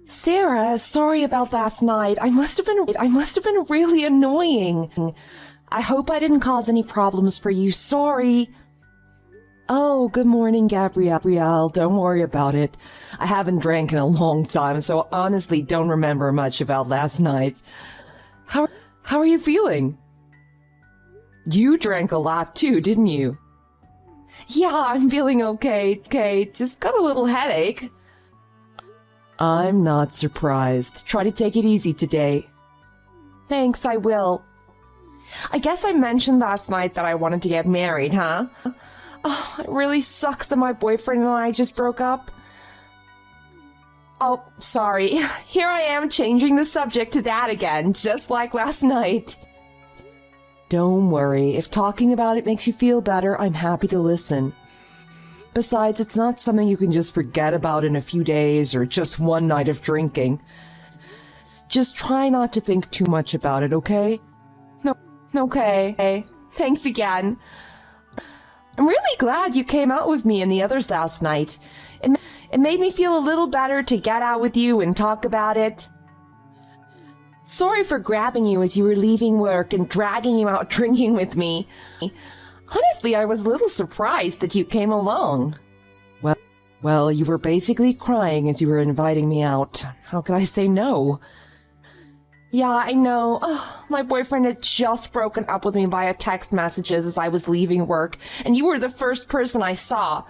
Sarah, sorry about last night. I must have been really annoying. I hope I didn't cause any problems for you. Sorry. Oh, good morning, Gabrielle. Don't worry about it. I haven't drank in a long time, so honestly don't remember much about last night. How are you feeling? You drank a lot too, didn't you? Yeah, I'm feeling okay. Just got a little headache. I'm not surprised. Try to take it easy today. Thanks, I will. I guess I mentioned last night that I wanted to get married, huh? Oh, it really sucks that my boyfriend and I just broke up. Oh, sorry. Here I am changing the subject to that again, just like last night. Don't worry. If talking about it makes you feel better, I'm happy to listen. Besides, it's not something you can just forget about in a few days or just one night of drinking. Just try not to think too much about it, okay? No, okay. Thanks again. I'm really glad you came out with me and the others last night. It made me feel a little better to get out with you and talk about it. Sorry for grabbing you as you were leaving work and dragging you out drinking with me. Honestly, I was a little surprised that you came along. Well, you were basically crying as you were inviting me out. How could I say no? Yeah, I know. Oh, my boyfriend had just broken up with me via text messages as I was leaving work, and you were the first person I saw.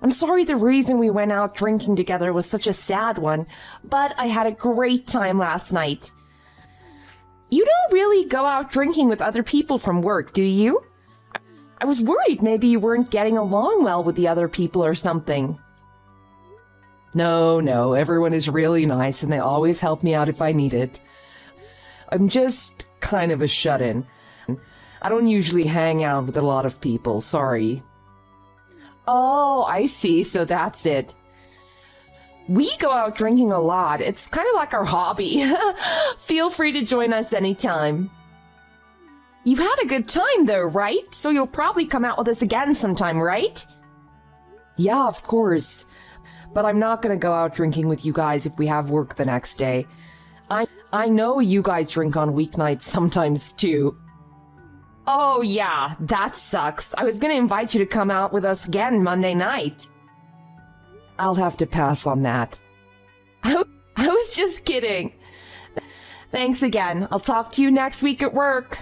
I'm sorry the reason we went out drinking together was such a sad one, but I had a great time last night. You don't really go out drinking with other people from work, do you? I was worried maybe you weren't getting along well with the other people or something. No, everyone is really nice and they always help me out if I need it. I'm just kind of a shut-in. I don't usually hang out with a lot of people, sorry. Oh, I see, so that's it. We go out drinking a lot. It's kind of like our hobby. Feel free to join us anytime. You've had a good time though, right? So you'll probably come out with us again sometime, right? Yeah, of course. But I'm not gonna go out drinking with you guys if we have work the next day. I know you guys drink on weeknights sometimes too. Oh yeah, that sucks. I was gonna invite you to come out with us again Monday night. I'll have to pass on that. I was just kidding. Thanks again. I'll talk to you next week at work.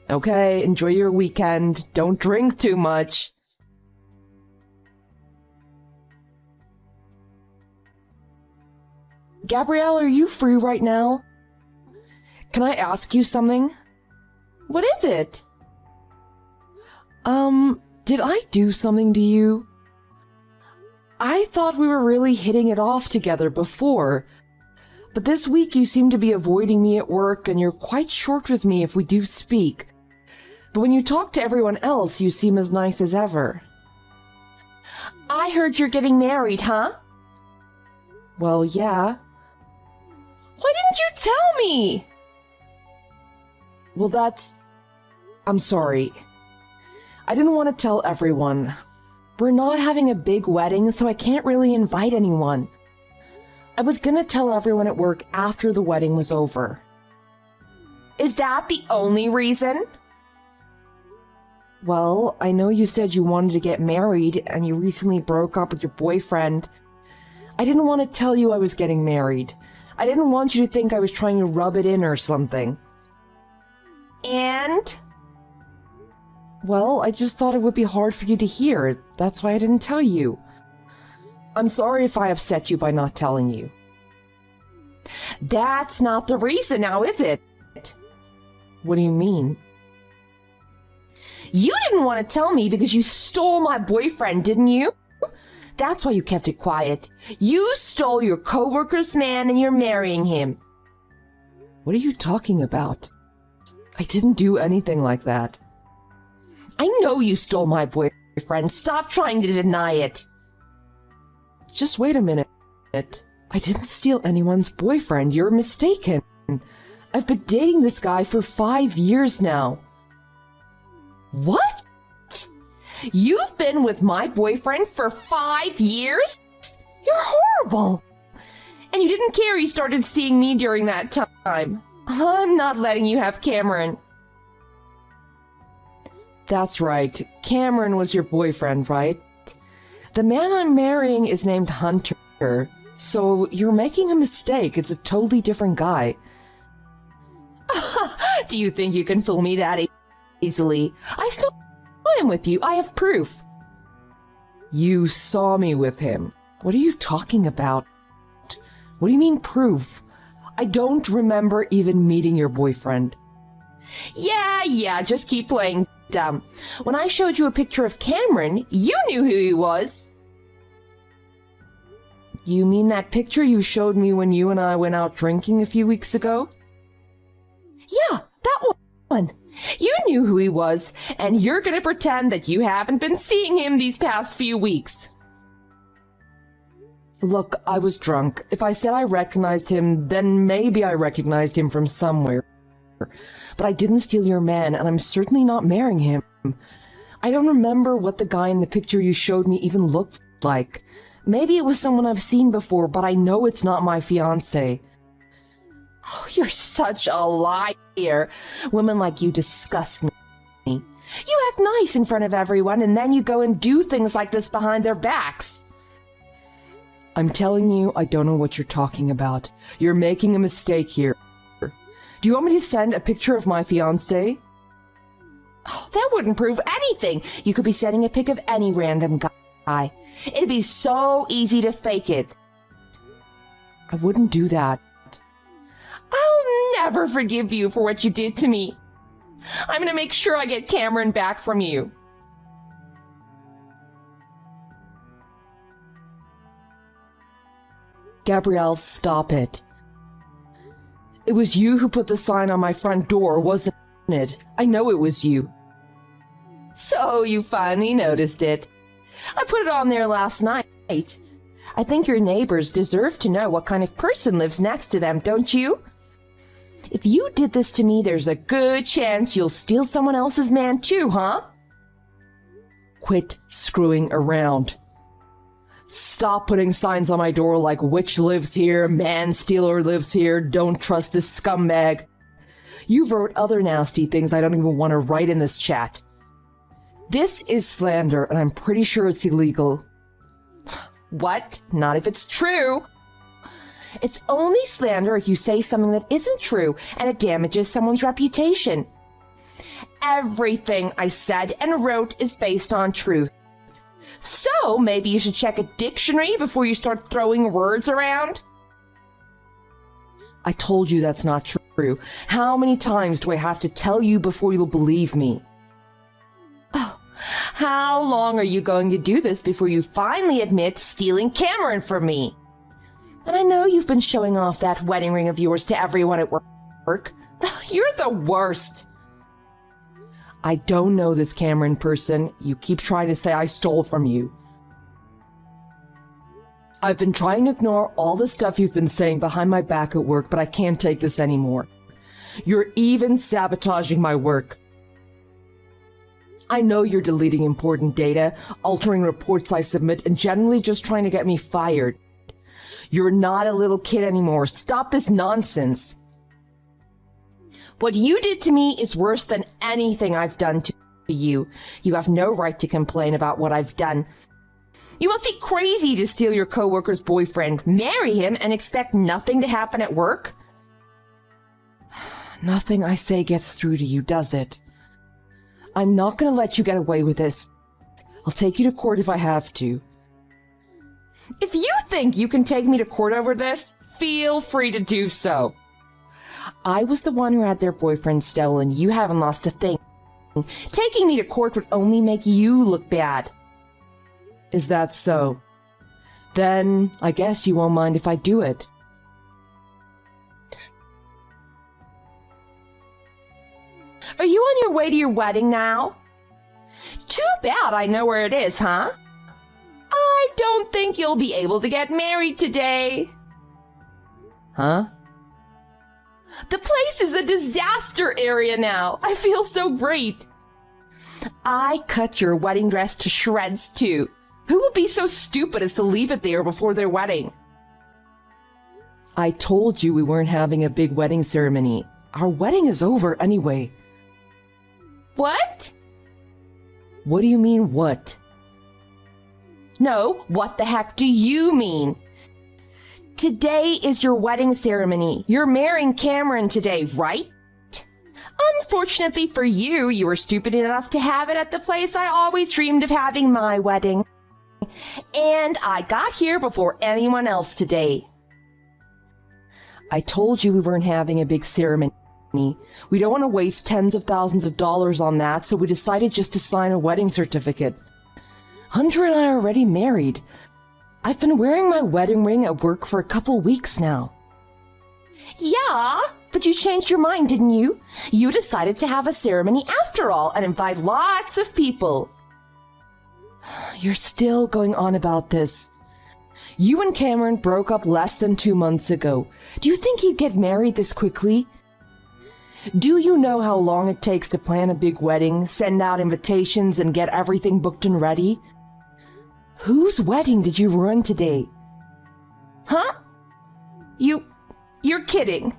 Okay, enjoy your weekend. Don't drink too much. Gabrielle, are you free right now? Can I ask you something? What is it? Did I do something to you? I thought we were really hitting it off together before, but this week you seem to be avoiding me at work and you're quite short with me if we do speak. But when you talk to everyone else, you seem as nice as ever. I heard you're getting married, huh? Well, yeah. Why didn't you tell me? Well, I'm sorry. I didn't want to tell everyone. We're not having a big wedding, so I can't really invite anyone. I was gonna tell everyone at work after the wedding was over. Is that the only reason? Well, I know you said you wanted to get married and you recently broke up with your boyfriend. I didn't want to tell you I was getting married. I didn't want you to think I was trying to rub it in or something. And? Well, I just thought it would be hard for you to hear. That's why I didn't tell you. I'm sorry if I upset you by not telling you. That's not the reason now, is it? What do you mean? You didn't want to tell me because you stole my boyfriend, didn't you? That's why you kept it quiet. You stole your coworker's man and you're marrying him. What are you talking about? I didn't do anything like that. I know you stole my boyfriend. Stop trying to deny it. Just wait a minute. I didn't steal anyone's boyfriend. You're mistaken. I've been dating this guy for 5 years now. What? You've been with my boyfriend for 5 years? You're horrible. And you didn't care he started seeing me during that time. I'm not letting you have Cameron. That's right. Cameron was your boyfriend, right? The man I'm marrying is named Hunter. So you're making a mistake. It's a totally different guy. Do you think you can fool me that easily? I saw him with you. I have proof. You saw me with him. What are you talking about? What do you mean proof? I don't remember even meeting your boyfriend. Yeah, just keep playing dumb. When I showed you a picture of Cameron, you knew who he was. You mean that picture you showed me when you and I went out drinking a few weeks ago? Yeah, that one. You knew who he was, and you're gonna pretend that you haven't been seeing him these past few weeks. Look, I was drunk. If I said I recognized him, then maybe I recognized him from somewhere. But I didn't steal your man, and I'm certainly not marrying him. I don't remember what the guy in the picture you showed me even looked like. Maybe it was someone I've seen before, but I know it's not my fiancé. Oh, you're such a liar. Women like you disgust me. You act nice in front of everyone, and then you go and do things like this behind their backs. I'm telling you, I don't know what you're talking about. You're making a mistake here. Do you want me to send a picture of my fiancé? Oh, that wouldn't prove anything. You could be sending a pic of any random guy. It'd be so easy to fake it. I wouldn't do that. I'll never forgive you for what you did to me. I'm gonna make sure I get Cameron back from you. Gabrielle, stop it. It was you who put the sign on my front door, wasn't it? I know it was you. So you finally noticed it. I put it on there last night. I think your neighbors deserve to know what kind of person lives next to them, don't you? If you did this to me, there's a good chance you'll steal someone else's man too, huh? Quit screwing around. Stop putting signs on my door like witch lives here, man stealer lives here, don't trust this scumbag. You wrote other nasty things I don't even want to write in this chat. This is slander, and I'm pretty sure it's illegal. What? Not if it's true. It's only slander if you say something that isn't true and it damages someone's reputation. Everything I said and wrote is based on truth. So maybe you should check a dictionary before you start throwing words around. I told you that's not true. How many times do I have to tell you before you'll believe me? Oh, how long are you going to do this before you finally admit stealing Cameron from me? And I know you've been showing off that wedding ring of yours to everyone at work. You're the worst. I don't know this Cameron person. You keep trying to say I stole from you. I've been trying to ignore all the stuff you've been saying behind my back at work, but I can't take this anymore. You're even sabotaging my work. I know you're deleting important data, altering reports I submit, and generally just trying to get me fired. You're not a little kid anymore. Stop this nonsense. What you did to me is worse than anything I've done to you. You have no right to complain about what I've done. You must be crazy to steal your coworker's boyfriend, marry him, and expect nothing to happen at work. Nothing I say gets through to you, does it? I'm not going to let you get away with this. I'll take you to court if I have to. If you think you can take me to court over this, feel free to do so. I was the one who had their boyfriend stolen. You haven't lost a thing. Taking me to court would only make you look bad. Is that so? Then I guess you won't mind if I do it. Are you on your way to your wedding now? Too bad I know where it is, huh? I don't think you'll be able to get married today. Huh? The place is a disaster area now. I feel so great. I cut your wedding dress to shreds, too. Who would be so stupid as to leave it there before their wedding? I told you we weren't having a big wedding ceremony. Our wedding is over anyway. What? What do you mean, what? No, what the heck do you mean? Today is your wedding ceremony. You're marrying Cameron today, right? Unfortunately for you, you were stupid enough to have it at the place I always dreamed of having my wedding. And I got here before anyone else today. I told you we weren't having a big ceremony. We don't want to waste tens of thousands of dollars on that, so we decided just to sign a wedding certificate. Hunter and I are already married. I've been wearing my wedding ring at work for a couple weeks now. Yeah, but you changed your mind, didn't you? You decided to have a ceremony after all and invite lots of people. You're still going on about this. You and Cameron broke up less than 2 months ago. Do you think he'd get married this quickly? Do you know how long it takes to plan a big wedding, send out invitations, and get everything booked and ready? Whose wedding did you ruin today? Huh? You're kidding.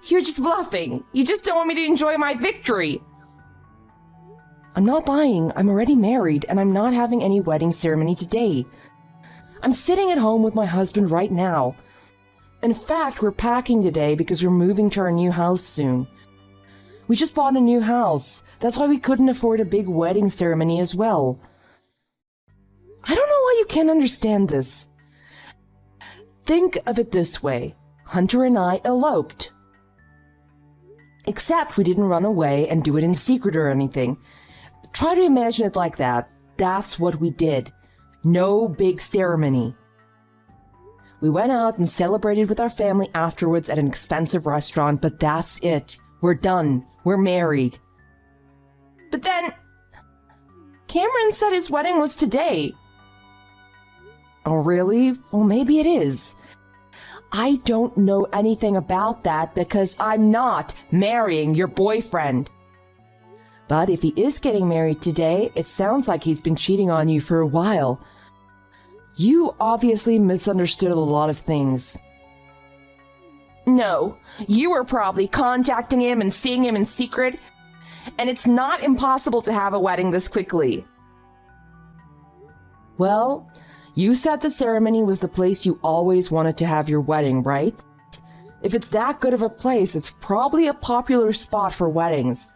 You're just bluffing. You just don't want me to enjoy my victory. I'm not lying. I'm already married, and I'm not having any wedding ceremony today. I'm sitting at home with my husband right now. In fact, we're packing today because we're moving to our new house soon. We just bought a new house. That's why we couldn't afford a big wedding ceremony as well. I don't know why you can't understand this. Think of it this way. Hunter and I eloped. Except we didn't run away and do it in secret or anything. Try to imagine it like that. That's what we did. No big ceremony. We went out and celebrated with our family afterwards at an expensive restaurant, but that's it. We're done. We're married. But then, Cameron said his wedding was today. Oh, really? Well, maybe it is. I don't know anything about that because I'm not marrying your boyfriend. But if he is getting married today, it sounds like he's been cheating on you for a while. You obviously misunderstood a lot of things. No, you were probably contacting him and seeing him in secret, and it's not impossible to have a wedding this quickly. Well, you said the ceremony was the place you always wanted to have your wedding, right? If it's that good of a place, it's probably a popular spot for weddings.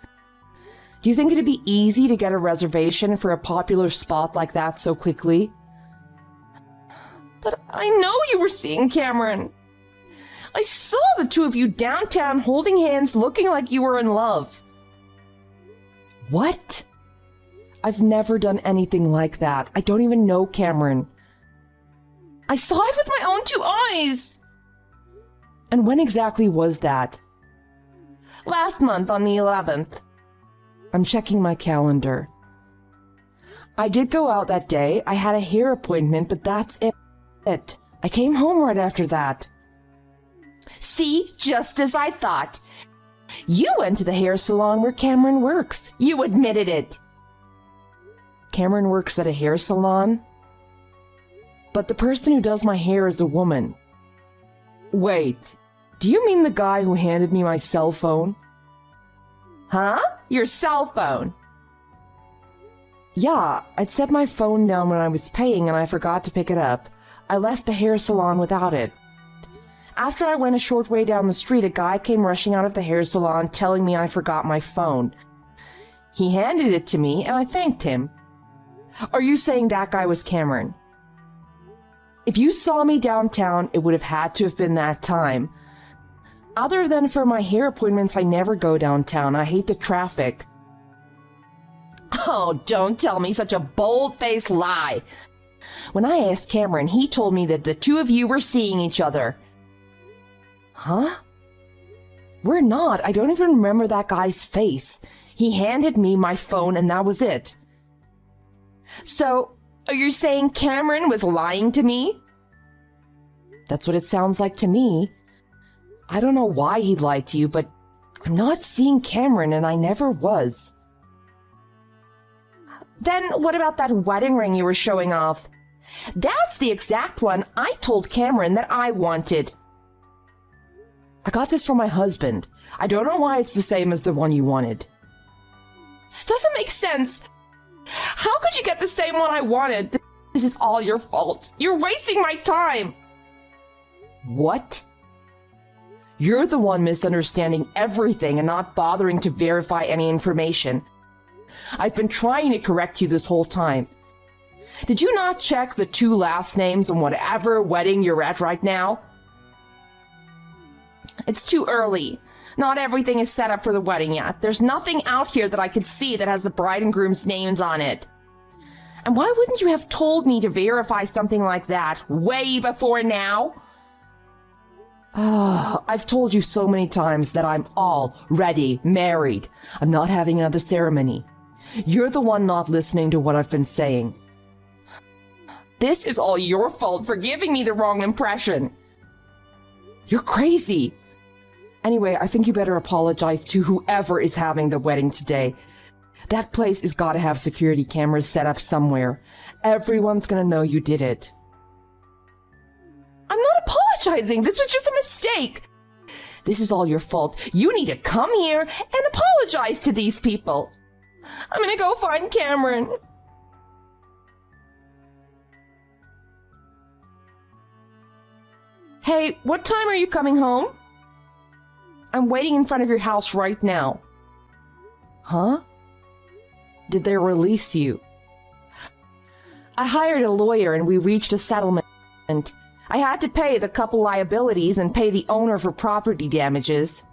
Do you think it'd be easy to get a reservation for a popular spot like that so quickly? But I know you were seeing Cameron. I saw the two of you downtown holding hands looking like you were in love. What? I've never done anything like that. I don't even know Cameron. I saw it with my own 2 eyes. And when exactly was that? Last month on the 11th. I'm checking my calendar. I did go out that day. I had a hair appointment, but that's it. I came home right after that. See, just as I thought. You went to the hair salon where Cameron works. You admitted it. Cameron works at a hair salon? But the person who does my hair is a woman. Wait, do you mean the guy who handed me my cell phone? Huh? Your cell phone? Yeah, I'd set my phone down when I was paying and I forgot to pick it up. I left the hair salon without it. After I went a short way down the street, a guy came rushing out of the hair salon telling me I forgot my phone. He handed it to me and I thanked him. Are you saying that guy was Cameron? If you saw me downtown, it would have had to have been that time. Other than for my hair appointments, I never go downtown. I hate the traffic. Oh, don't tell me such a bold-faced lie. When I asked Cameron, he told me that the two of you were seeing each other. Huh? We're not. I don't even remember that guy's face. He handed me my phone and that was it. So, are you saying Cameron was lying to me? That's what it sounds like to me. I don't know why he'd lie to you, but I'm not seeing Cameron and I never was. Then what about that wedding ring you were showing off? That's the exact one I told Cameron that I wanted. I got this from my husband. I don't know why it's the same as the one you wanted. This doesn't make sense. How could you get the same one I wanted? This is all your fault. You're wasting my time. What? You're the one misunderstanding everything and not bothering to verify any information. I've been trying to correct you this whole time. Did you not check the 2 last names on whatever wedding you're at right now? It's too early. Not everything is set up for the wedding yet. There's nothing out here that I could see that has the bride and groom's names on it. And why wouldn't you have told me to verify something like that way before now? I've told you so many times that I'm already married. I'm not having another ceremony. You're the one not listening to what I've been saying. This is all your fault for giving me the wrong impression. You're crazy. Anyway, I think you better apologize to whoever is having the wedding today. That place has got to have security cameras set up somewhere. Everyone's gonna know you did it. I'm not apologizing. This was just a mistake. This is all your fault. You need to come here and apologize to these people. I'm gonna go find Cameron. Hey, what time are you coming home? I'm waiting in front of your house right now. Huh? Did they release you? I hired a lawyer and we reached a settlement. I had to pay the couple liabilities and pay the owner for property damages.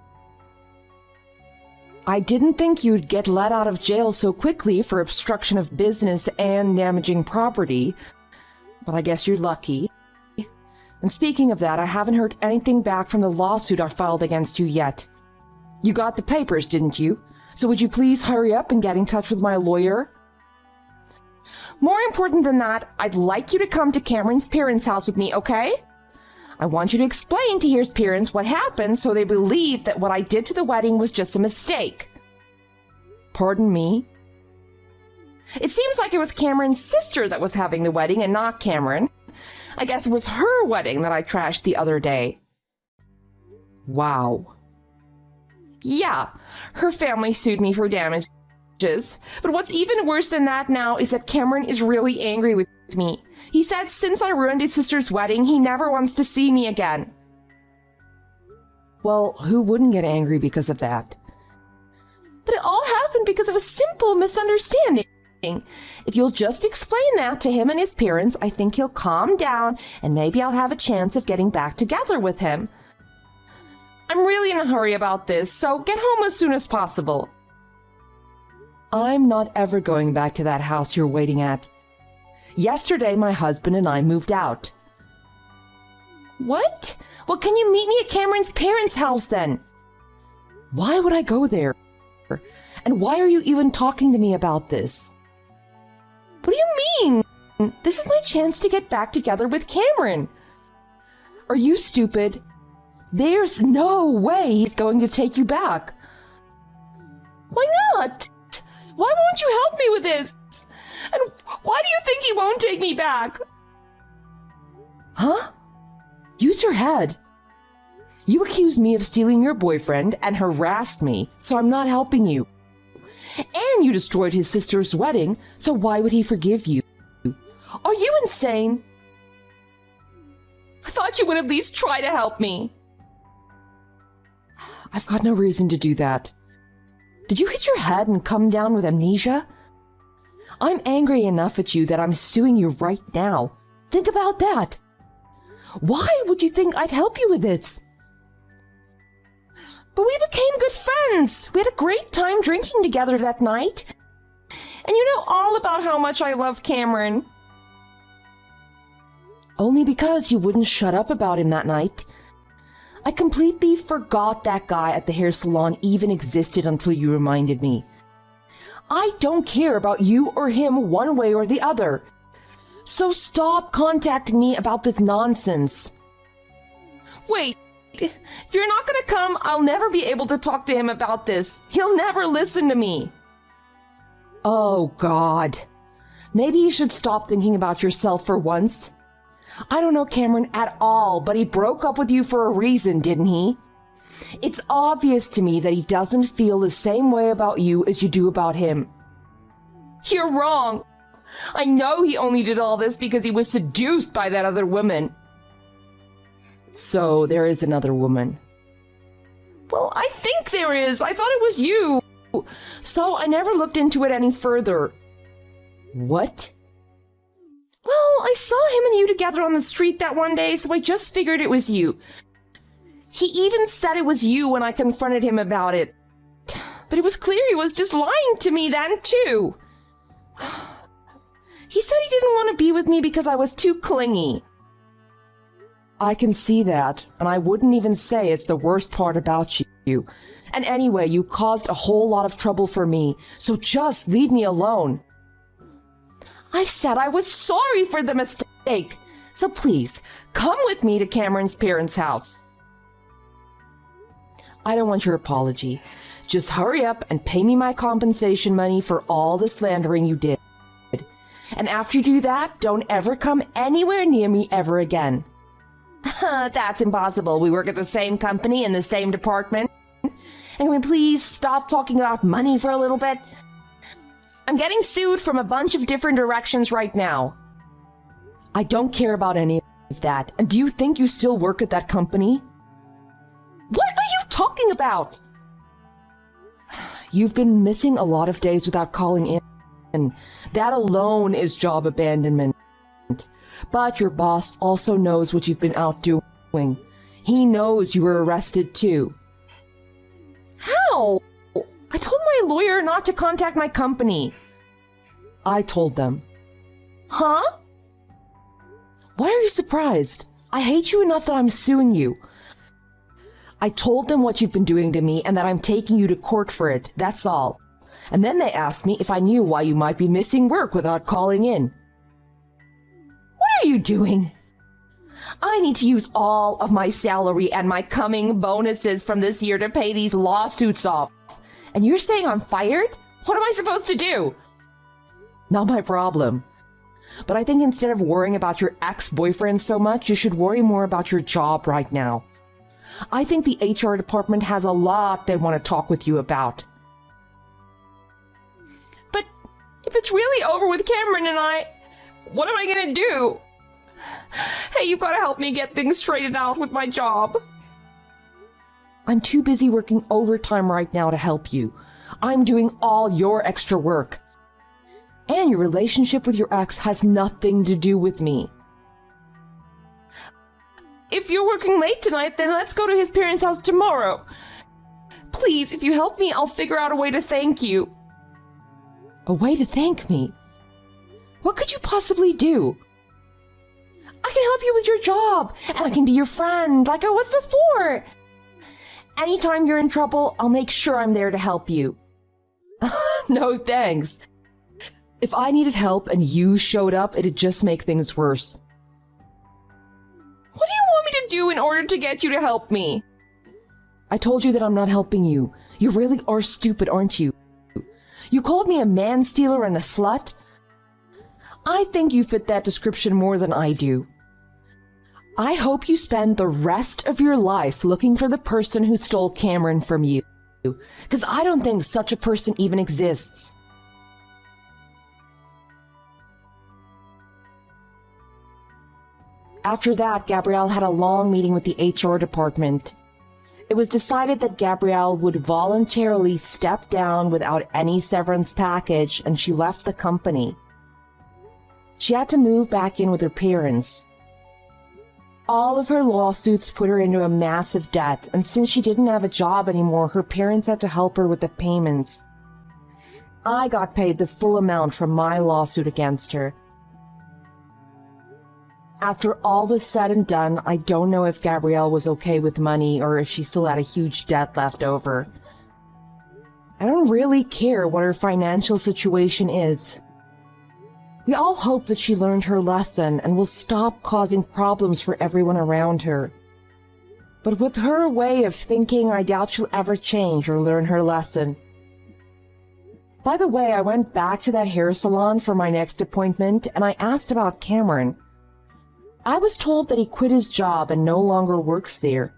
I didn't think you'd get let out of jail so quickly for obstruction of business and damaging property, but I guess you're lucky. And speaking of that, I haven't heard anything back from the lawsuit I filed against you yet. You got the papers, didn't you? So would you please hurry up and get in touch with my lawyer? More important than that, I'd like you to come to Cameron's parents' house with me, okay? I want you to explain to his parents what happened so they believe that what I did to the wedding was just a mistake. Pardon me? It seems like it was Cameron's sister that was having the wedding and not Cameron. I guess it was her wedding that I trashed the other day. Wow. Yeah, her family sued me for damages. But what's even worse than that now is that Cameron is really angry with me. He said since I ruined his sister's wedding, he never wants to see me again. Well, who wouldn't get angry because of that? But it all happened because of a simple misunderstanding. If you'll just explain that to him and his parents, I think he'll calm down and maybe I'll have a chance of getting back together with him. I'm really in a hurry about this, so get home as soon as possible. I'm not ever going back to that house you're waiting at. Yesterday, my husband and I moved out. What? Well, can you meet me at Cameron's parents' house then? Why would I go there? And why are you even talking to me about this? What do you mean? This is my chance to get back together with Cameron. Are you stupid? There's no way he's going to take you back. Why not? Why won't you help me with this? And why do you think he won't take me back? Huh? Use your head. You accused me of stealing your boyfriend and harassed me, so I'm not helping you. And you destroyed his sister's wedding, so why would he forgive you? Are you insane? I thought you would at least try to help me. I've got no reason to do that. Did you hit your head and come down with amnesia? I'm angry enough at you that I'm suing you right now. Think about that. Why would you think I'd help you with this? But we became good friends. We had a great time drinking together that night. And you know all about how much I love Cameron. Only because you wouldn't shut up about him that night. I completely forgot that guy at the hair salon even existed until you reminded me. I don't care about you or him one way or the other. So stop contacting me about this nonsense. Wait, if you're not gonna come, I'll never be able to talk to him about this. He'll never listen to me. Oh, God. Maybe you should stop thinking about yourself for once. I don't know Cameron at all, but he broke up with you for a reason, didn't he? It's obvious to me that he doesn't feel the same way about you as you do about him. You're wrong. I know he only did all this because he was seduced by that other woman. So there is another woman. Well, I think there is. I thought it was you. So I never looked into it any further. What? Well, I saw him and you together on the street that one day, so I just figured it was you. He even said it was you when I confronted him about it. But it was clear he was just lying to me then, too. He said he didn't want to be with me because I was too clingy. I can see that, and I wouldn't even say it's the worst part about you. And anyway, you caused a whole lot of trouble for me, so just leave me alone. I said I was sorry for the mistake, so please, come with me to Cameron's parents' house. I don't want your apology. Just hurry up and pay me my compensation money for all the slandering you did. And after you do that, don't ever come anywhere near me ever again. That's impossible. We work at the same company in the same department. And can we please stop talking about money for a little bit? I'm getting sued from a bunch of different directions right now. I don't care about any of that. And do you think you still work at that company? What are you talking about? You've been missing a lot of days without calling in. That alone is job abandonment. But your boss also knows what you've been out doing. He knows you were arrested too. How? I told my lawyer not to contact my company. I told them. Huh? Why are you surprised? I hate you enough that I'm suing you. I told them what you've been doing to me and that I'm taking you to court for it, that's all. And then they asked me if I knew why you might be missing work without calling in. What are you doing? I need to use all of my salary and my coming bonuses from this year to pay these lawsuits off. And you're saying I'm fired? What am I supposed to do? Not my problem. But I think instead of worrying about your ex-boyfriend so much, you should worry more about your job right now. I think the HR department has a lot they want to talk with you about. But if it's really over with Cameron and I, what am I gonna do? Hey, you've got to help me get things straightened out with my job. I'm too busy working overtime right now to help you. I'm doing all your extra work. And your relationship with your ex has nothing to do with me. If you're working late tonight, then let's go to his parents' house tomorrow. Please, if you help me, I'll figure out a way to thank you. A way to thank me? What could you possibly do? I can help you with your job, and I can be your friend like I was before. Anytime you're in trouble, I'll make sure I'm there to help you. No thanks. If I needed help and you showed up, it'd just make things worse. What do you want me to do in order to get you to help me? I told you that I'm not helping you. You really are stupid, aren't you? You called me a man-stealer and a slut? I think you fit that description more than I do. I hope you spend the rest of your life looking for the person who stole Cameron from you, because I don't think such a person even exists. After that, Gabrielle had a long meeting with the HR department. It was decided that Gabrielle would voluntarily step down without any severance package, and she left the company. She had to move back in with her parents. All of her lawsuits put her into a massive debt, and since she didn't have a job anymore, her parents had to help her with the payments. I got paid the full amount from my lawsuit against her. After all was said and done, I don't know if Gabrielle was okay with money or if she still had a huge debt left over. I don't really care what her financial situation is. We all hope that she learned her lesson and will stop causing problems for everyone around her. But with her way of thinking, I doubt she'll ever change or learn her lesson. By the way, I went back to that hair salon for my next appointment and I asked about Cameron. I was told that he quit his job and no longer works there.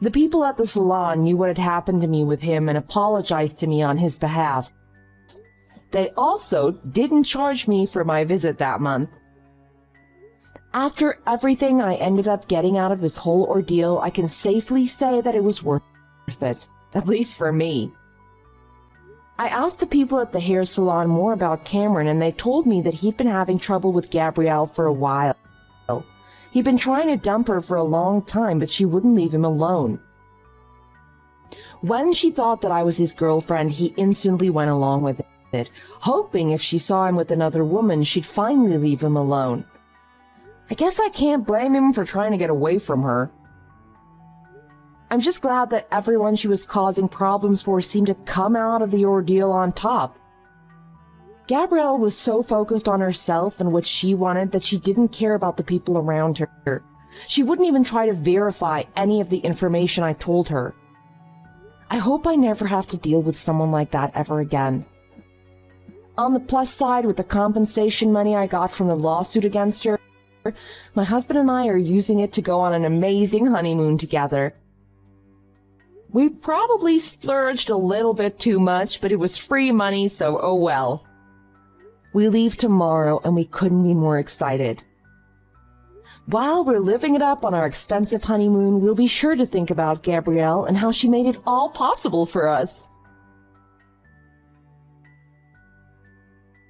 The people at the salon knew what had happened to me with him and apologized to me on his behalf. They also didn't charge me for my visit that month. After everything I ended up getting out of this whole ordeal, I can safely say that it was worth it, at least for me. I asked the people at the hair salon more about Cameron, and they told me that he'd been having trouble with Gabrielle for a while. He'd been trying to dump her for a long time, but she wouldn't leave him alone. When she thought that I was his girlfriend, he instantly went along with it, hoping if she saw him with another woman, she'd finally leave him alone. I guess I can't blame him for trying to get away from her. I'm just glad that everyone she was causing problems for seemed to come out of the ordeal on top. Gabrielle was so focused on herself and what she wanted that she didn't care about the people around her. She wouldn't even try to verify any of the information I told her. I hope I never have to deal with someone like that ever again. On the plus side, with the compensation money I got from the lawsuit against her, my husband and I are using it to go on an amazing honeymoon together. We probably splurged a little bit too much, but it was free money, so oh well. We leave tomorrow, and we couldn't be more excited. While we're living it up on our expensive honeymoon, we'll be sure to think about Gabrielle and how she made it all possible for us.